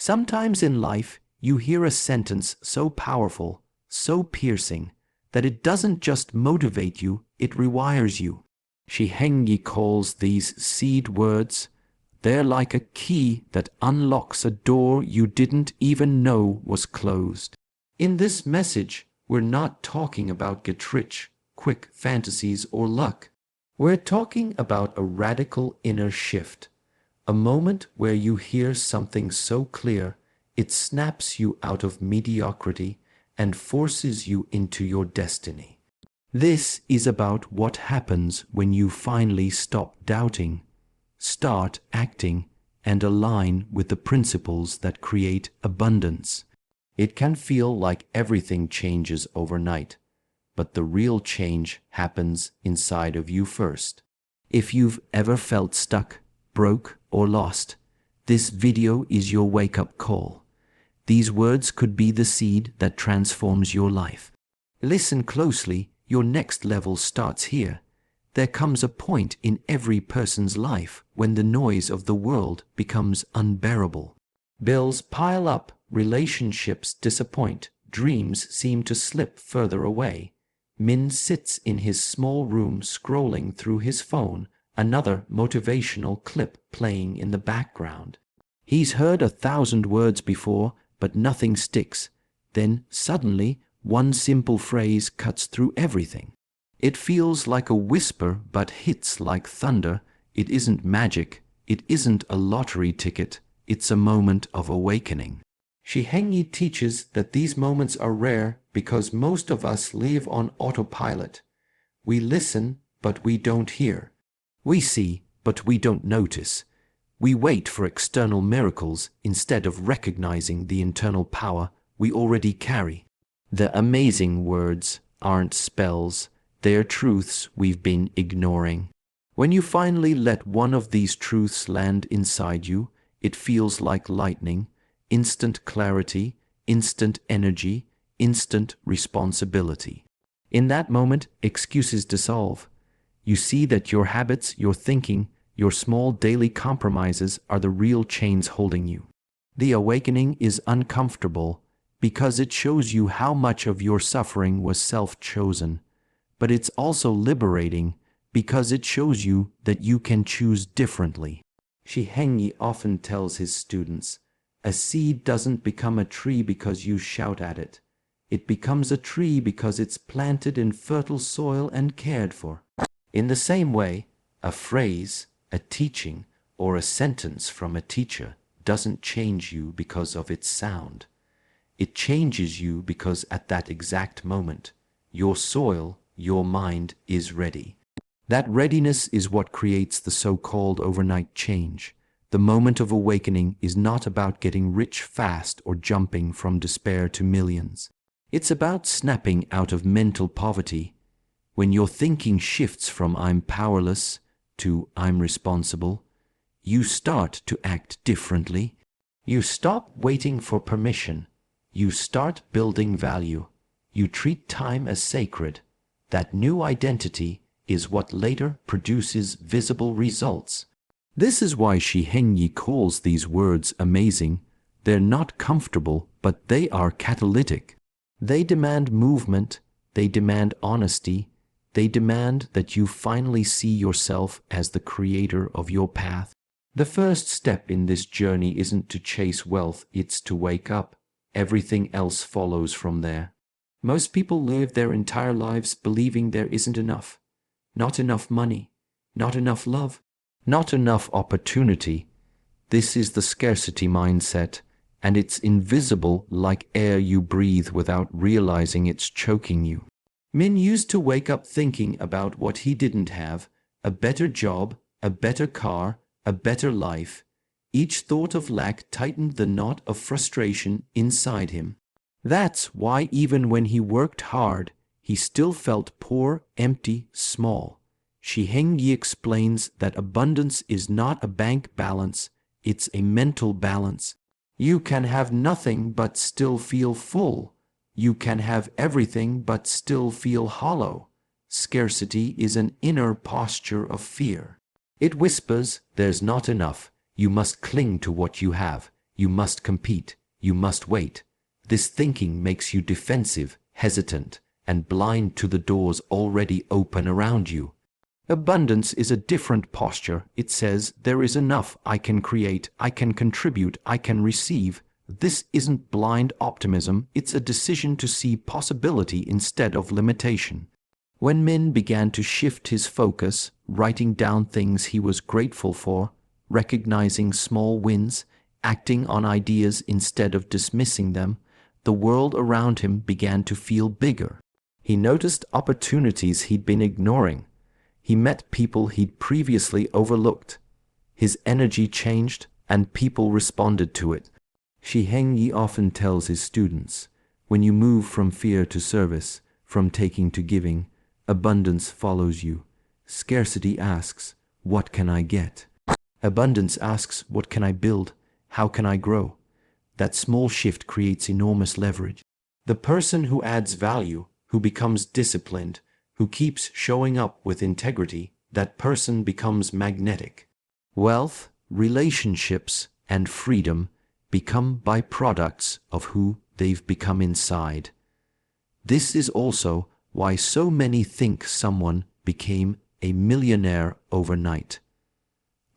Sometimes in life, you hear a sentence so powerful, so piercing, that it doesn't just motivate you, it rewires you. Shi Heng Yi calls these seed words. They're like a key that unlocks a door you didn't even know was closed. In this message, we're not talking about get-rich, quick fantasies or luck. We're talking about a radical inner shift, a moment where you hear something so clear, it snaps you out of mediocrity and forces you into your destiny. This is about what happens when you finally stop doubting, start acting, and align with the principles that create abundance. It can feel like everything changes overnight, but the real change happens inside of you first. If you've ever felt stuck, broke, or lost, this video is your wake-up call. These words could be the seed that transforms your life. Listen closely, your next level starts here. There comes a point in every person's life when the noise of the world becomes unbearable. Bills pile up, relationships disappoint, dreams seem to slip further away. Min sits in his small room scrolling through his phone, another motivational clip playing in the background. He's heard 1,000 words before, but nothing sticks. Then, suddenly, one simple phrase cuts through everything. It feels like a whisper, but hits like thunder. It isn't magic. It isn't a lottery ticket. It's a moment of awakening. Shi Heng Yi teaches that these moments are rare because most of us live on autopilot. We listen, but we don't hear. We see, but we don't notice. We wait for external miracles instead of recognizing the internal power we already carry. The amazing words aren't spells, they're truths we've been ignoring. When you finally let one of these truths land inside you, it feels like lightning, instant clarity, instant energy, instant responsibility. In that moment, excuses dissolve. You see that your habits, your thinking, your small daily compromises are the real chains holding you. The awakening is uncomfortable because it shows you how much of your suffering was self-chosen, but it's also liberating because it shows you that you can choose differently. Shi Heng Yi often tells his students, a seed doesn't become a tree because you shout at it. It becomes a tree because it's planted in fertile soil and cared for. In the same way, a phrase, a teaching, or a sentence from a teacher doesn't change you because of its sound. It changes you because at that exact moment, your soil, your mind is ready. That readiness is what creates the so-called overnight change. The moment of awakening is not about getting rich fast or jumping from despair to millions. It's about snapping out of mental poverty. When your thinking shifts from I'm powerless to I'm responsible, you start to act differently. You stop waiting for permission. You start building value. You treat time as sacred. That new identity is what later produces visible results. This is why Shi Heng Yi calls these words amazing. They're not comfortable, but they are catalytic. They demand movement. They demand honesty. They demand that you finally see yourself as the creator of your path. The first step in this journey isn't to chase wealth, it's to wake up. Everything else follows from there. Most people live their entire lives believing there isn't enough. Not enough money, not enough love, not enough opportunity. This is the scarcity mindset, and it's invisible like air you breathe without realizing it's choking you. Min used to wake up thinking about what he didn't have, a better job, a better car, a better life. Each thought of lack tightened the knot of frustration inside him. That's why even when he worked hard, he still felt poor, empty, small. Shi Heng Yi explains that abundance is not a bank balance, it's a mental balance. You can have nothing but still feel full. You can have everything but still feel hollow. Scarcity is an inner posture of fear. It whispers, there's not enough. You must cling to what you have. You must compete. You must wait. This thinking makes you defensive, hesitant, and blind to the doors already open around you. Abundance is a different posture. It says, there is enough. I can create. I can contribute. I can receive. This isn't blind optimism. It's a decision to see possibility instead of limitation. When Min began to shift his focus, writing down things he was grateful for, recognizing small wins, acting on ideas instead of dismissing them, the world around him began to feel bigger. He noticed opportunities he'd been ignoring. He met people he'd previously overlooked. His energy changed, and people responded to it. Shi Heng Yi often tells his students, when you move from fear to service, from taking to giving, abundance follows you. Scarcity asks, what can I get? Abundance asks, what can I build? How can I grow? That small shift creates enormous leverage. The person who adds value, who becomes disciplined, who keeps showing up with integrity, that person becomes magnetic. Wealth, relationships, and freedom become byproducts of who they've become inside. This is also why so many think someone became a millionaire overnight.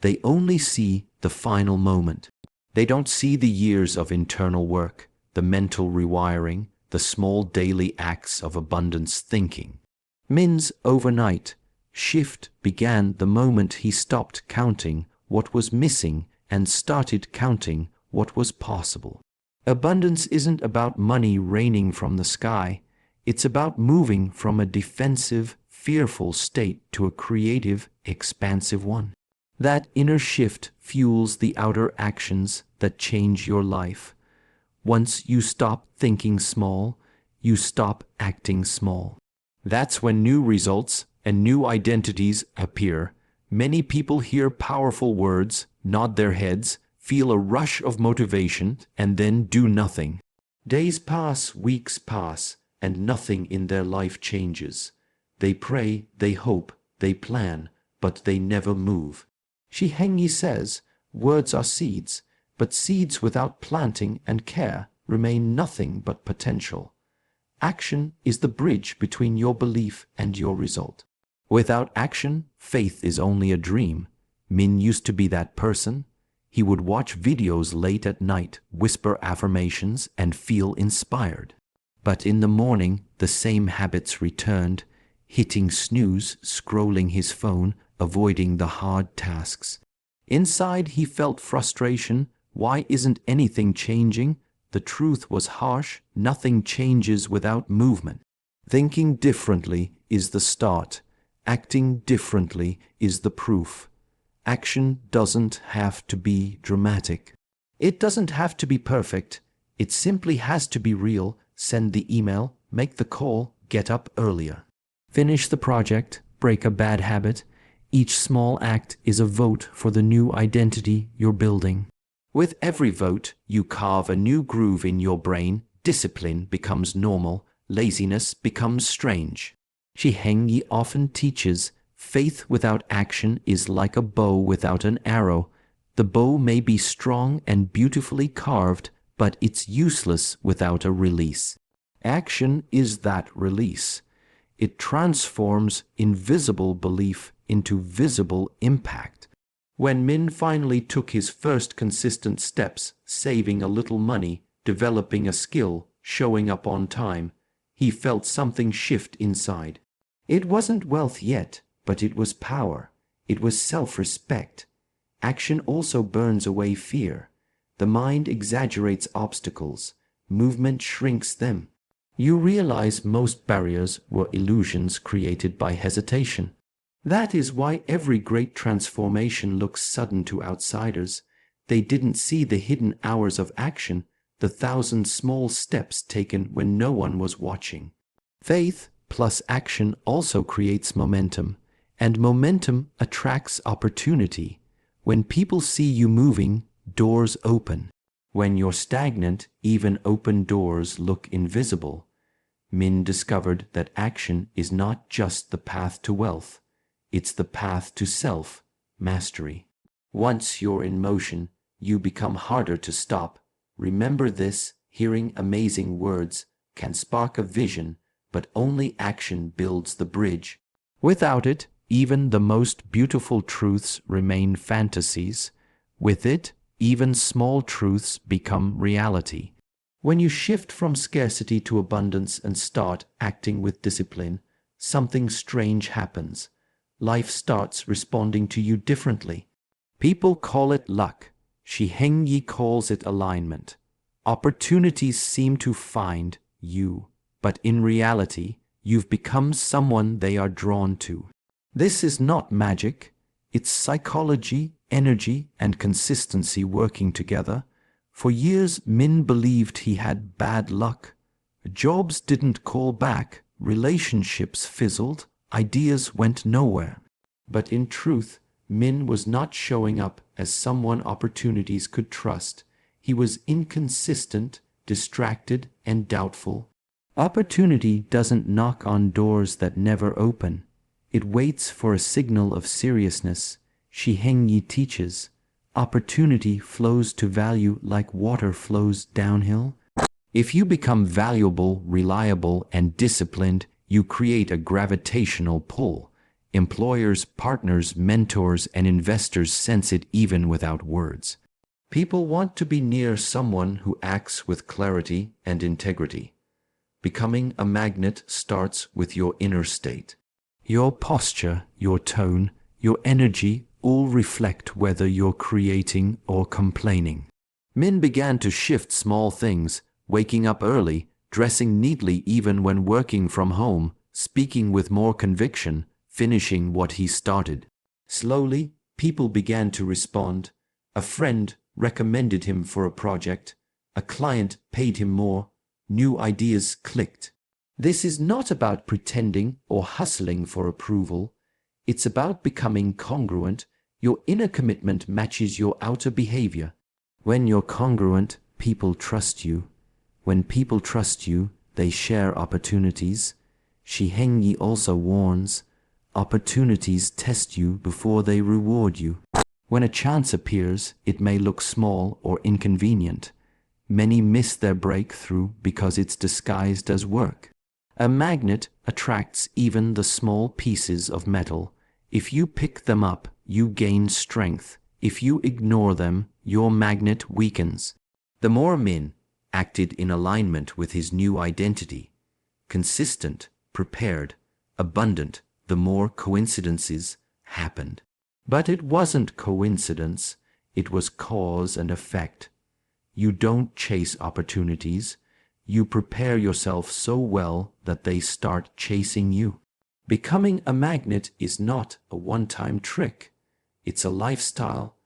They only see the final moment. They don't see the years of internal work, the mental rewiring, the small daily acts of abundance thinking. Min's overnight shift began the moment he stopped counting what was missing and started counting what was possible. Abundance isn't about money raining from the sky. It's about moving from a defensive, fearful state to a creative, expansive one. That inner shift fuels the outer actions that change your life. Once you stop thinking small, you stop acting small. That's when new results and new identities appear. Many people hear powerful words, nod their heads, feel a rush of motivation, and then do nothing. Days pass, weeks pass, and nothing in their life changes. They pray, they hope, they plan, but they never move. Shi Heng Yi says, words are seeds, but seeds without planting and care remain nothing but potential. Action is the bridge between your belief and your result. Without action, faith is only a dream. Min used to be that person. He would watch videos late at night, whisper affirmations, and feel inspired. But in the morning, the same habits returned, hitting snooze, scrolling his phone, avoiding the hard tasks. Inside, he felt frustration. Why isn't anything changing? The truth was harsh. Nothing changes without movement. Thinking differently is the start. Acting differently is the proof. Action doesn't have to be dramatic. It doesn't have to be perfect. It simply has to be real. Send the email, make the call, get up earlier. Finish the project, break a bad habit. Each small act is a vote for the new identity you're building. With every vote, you carve a new groove in your brain. Discipline becomes normal. Laziness becomes strange. Shi Heng Yi often teaches, faith without action is like a bow without an arrow. The bow may be strong and beautifully carved, but it's useless without a release. Action is that release. It transforms invisible belief into visible impact. When Min finally took his first consistent steps, saving a little money, developing a skill, showing up on time, he felt something shift inside. It wasn't wealth yet, but it was power. It was self-respect. Action also burns away fear. The mind exaggerates obstacles. Movement shrinks them. You realize most barriers were illusions created by hesitation. That is why every great transformation looks sudden to outsiders. They didn't see the hidden hours of action, the 1,000 small steps taken when no one was watching. Faith plus action also creates momentum, and momentum attracts opportunity. When people see you moving, doors open. When you're stagnant, even open doors look invisible. Min discovered that action is not just the path to wealth. It's the path to self-mastery. Once you're in motion, you become harder to stop. Remember this, hearing amazing words can spark a vision, but only action builds the bridge. Without it, even the most beautiful truths remain fantasies. With it, even small truths become reality. When you shift from scarcity to abundance and start acting with discipline, something strange happens. Life starts responding to you differently. People call it luck. Shi Heng Yi calls it alignment. Opportunities seem to find you, but in reality, you've become someone they are drawn to. This is not magic. It's psychology, energy, and consistency working together. For years, Min believed he had bad luck. Jobs didn't call back, relationships fizzled, ideas went nowhere. But in truth, Min was not showing up as someone opportunities could trust. He was inconsistent, distracted, and doubtful. Opportunity doesn't knock on doors that never open. It waits for a signal of seriousness. Shi Heng Yi teaches, opportunity flows to value like water flows downhill. If you become valuable, reliable, and disciplined, you create a gravitational pull. Employers, partners, mentors, and investors sense it even without words. People want to be near someone who acts with clarity and integrity. Becoming a magnet starts with your inner state. Your posture, your tone, your energy all reflect whether you're creating or complaining. Min began to shift small things, waking up early, dressing neatly even when working from home, speaking with more conviction, finishing what he started. Slowly, people began to respond. A friend recommended him for a project. A client paid him more. New ideas clicked. This is not about pretending or hustling for approval. It's about becoming congruent. Your inner commitment matches your outer behavior. When you're congruent, people trust you. When people trust you, they share opportunities. Shi Heng Yi also warns, opportunities test you before they reward you. When a chance appears, it may look small or inconvenient. Many miss their breakthrough because it's disguised as work. A magnet attracts even the small pieces of metal. If you pick them up, you gain strength. If you ignore them, your magnet weakens. The more Min acted in alignment with his new identity, consistent, prepared, abundant, the more coincidences happened. But it wasn't coincidence, it was cause and effect. You don't chase opportunities. You prepare yourself so well that they start chasing you. Becoming a magnet is not a one-time trick. It's a lifestyle.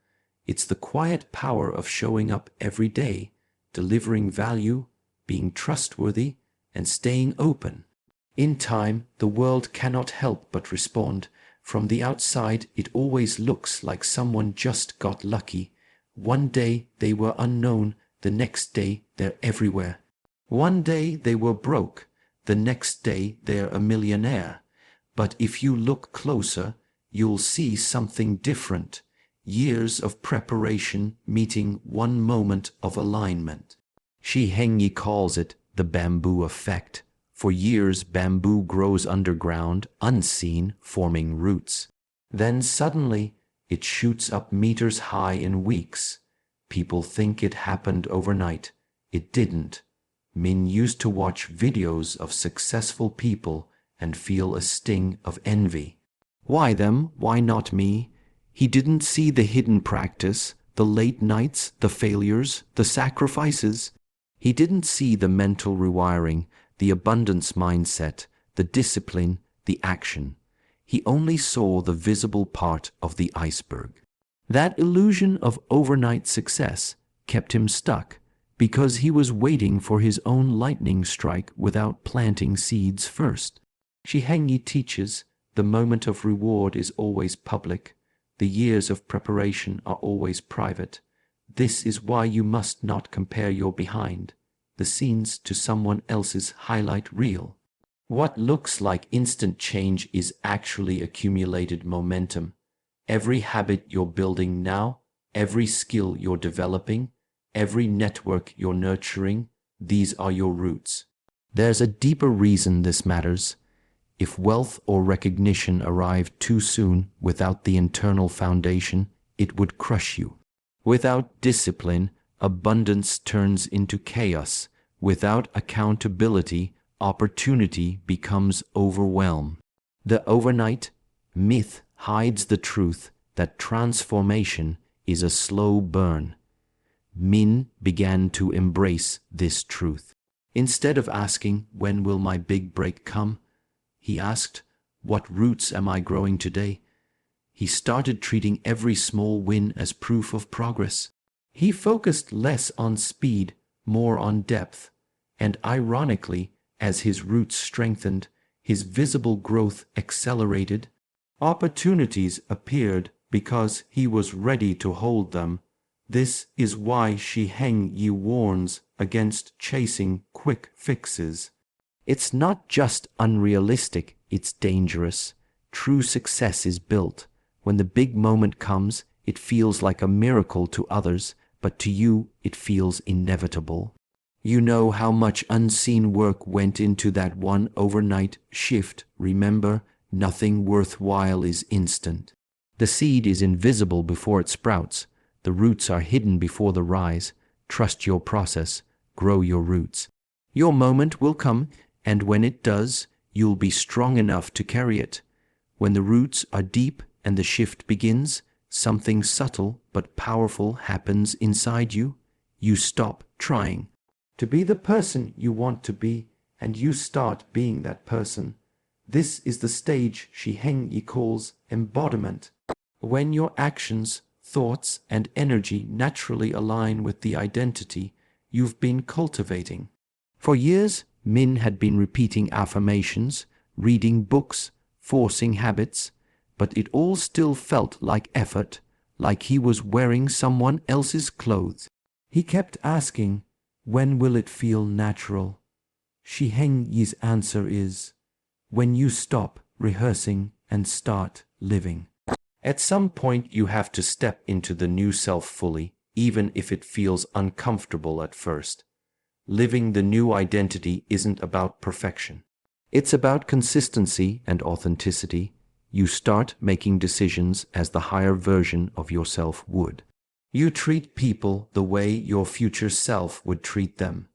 It's the quiet power of showing up every day, delivering value, being trustworthy, and staying open. In time, the world cannot help but respond. From the outside, it always looks like someone just got lucky. One day they were unknown, the next day they're everywhere. One day they were broke, the next day they're a millionaire. But if you look closer, you'll see something different. Years of preparation meeting one moment of alignment. Shi Heng Yi calls it the bamboo effect. For years, bamboo grows underground, unseen, forming roots. Then suddenly, it shoots up meters high in weeks. People think it happened overnight. It didn't. Min used to watch videos of successful people and feel a sting of envy. Why them? Why not me? He didn't see the hidden practice, the late nights, the failures, the sacrifices. He didn't see the mental rewiring, the abundance mindset, the discipline, the action. He only saw the visible part of the iceberg. That illusion of overnight success kept him stuck because he was waiting for his own lightning strike without planting seeds first. Shi Heng Yi teaches, the moment of reward is always public. The years of preparation are always private. This is why you must not compare your behind the scenes to someone else's highlight reel. What looks like instant change is actually accumulated momentum. Every habit you're building now, every skill you're developing, every network you're nurturing, these are your roots. There's a deeper reason this matters. If wealth or recognition arrived too soon without the internal foundation, it would crush you. Without discipline, abundance turns into chaos. Without accountability, opportunity becomes overwhelm. The overnight myth hides the truth that transformation is a slow burn. Min began to embrace this truth. Instead of asking, "When will my big break come?" he asked, "What roots am I growing today?" He started treating every small win as proof of progress. He focused less on speed, more on depth. And ironically, as his roots strengthened, his visible growth accelerated. Opportunities appeared because he was ready to hold them. This is why Shi Heng Yi warns against chasing quick fixes. It's not just unrealistic, it's dangerous. True success is built. When the big moment comes, it feels like a miracle to others, but to you, it feels inevitable. You know how much unseen work went into that one overnight shift. Remember, nothing worthwhile is instant. The seed is invisible before it sprouts. The roots are hidden before the rise. Trust your process. Grow your roots. Your moment will come, and when it does, you'll be strong enough to carry it. When the roots are deep and the shift begins, something subtle but powerful happens inside you. You stop trying to be the person you want to be, and you start being that person. This is the stage Shi Heng Yi calls embodiment. When your actions, thoughts, and energy naturally align with the identity you've been cultivating. For years, Min had been repeating affirmations, reading books, forcing habits, but it all still felt like effort, like he was wearing someone else's clothes. He kept asking, "When will it feel natural?" Shi Heng Yi's answer is, when you stop rehearsing and start living. At some point you have to step into the new self fully, even if it feels uncomfortable at first. Living the new identity isn't about perfection. It's about consistency and authenticity. You start making decisions as the higher version of yourself would. You treat people the way your future self would treat them.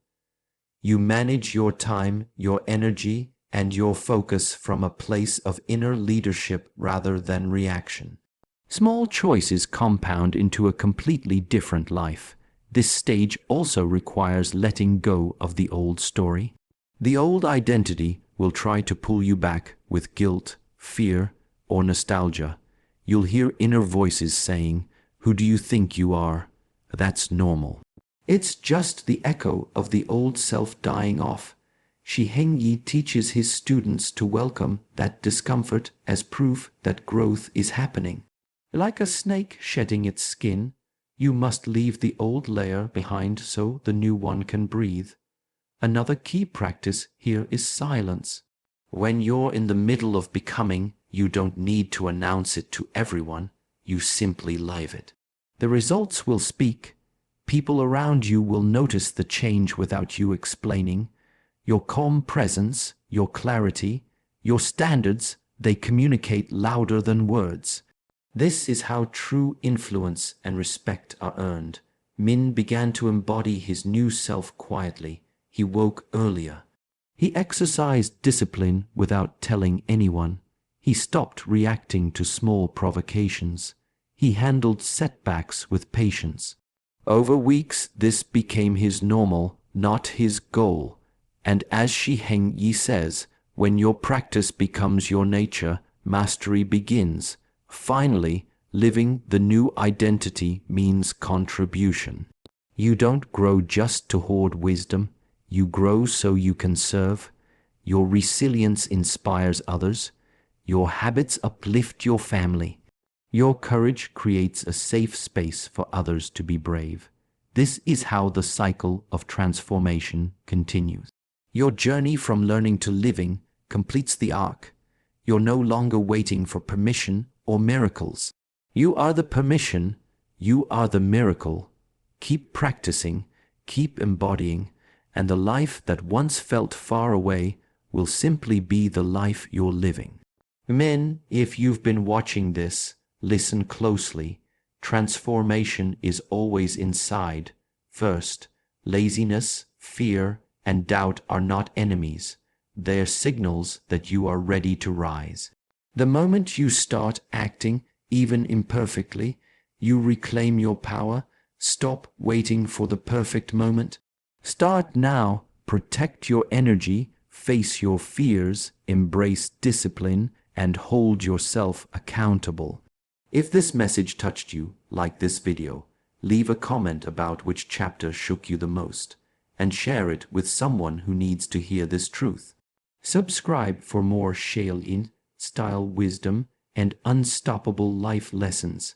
You manage your time, your energy, and your focus from a place of inner leadership rather than reaction. Small choices compound into a completely different life. This stage also requires letting go of the old story. The old identity will try to pull you back with guilt, fear, or nostalgia. You'll hear inner voices saying, "Who do you think you are?" That's normal. It's just the echo of the old self dying off. Shi Heng Yi teaches his students to welcome that discomfort as proof that growth is happening. Like a snake shedding its skin, you must leave the old layer behind so the new one can breathe. Another key practice here is silence. When you're in the middle of becoming, you don't need to announce it to everyone. You simply live it. The results will speak. People around you will notice the change without you explaining. Your calm presence, your clarity, your standards, they communicate louder than words. This is how true influence and respect are earned. Min began to embody his new self quietly. He woke earlier. He exercised discipline without telling anyone. He stopped reacting to small provocations. He handled setbacks with patience. Over weeks, this became his normal, not his goal. And as Shi Heng Yi says, when your practice becomes your nature, mastery begins. Finally, living the new identity means contribution. You don't grow just to hoard wisdom. You grow so you can serve. Your resilience inspires others. Your habits uplift your family. Your courage creates a safe space for others to be brave. This is how the cycle of transformation continues. Your journey from learning to living completes the arc. You're no longer waiting for permission or miracles. You are the permission. You are the miracle. Keep practicing, keep embodying, and the life that once felt far away will simply be the life you're living. Men, if you've been watching this, listen closely. Transformation is always inside. First, laziness, fear, and doubt are not enemies. They're signals that you are ready to rise. The moment you start acting, even imperfectly, you reclaim your power. Stop waiting for the perfect moment. Start now. Protect your energy, face your fears, embrace discipline, and hold yourself accountable. If this message touched you, like this video, leave a comment about which chapter shook you the most, and share it with someone who needs to hear this truth. Subscribe for more Shi Heng Yi style wisdom and unstoppable life lessons.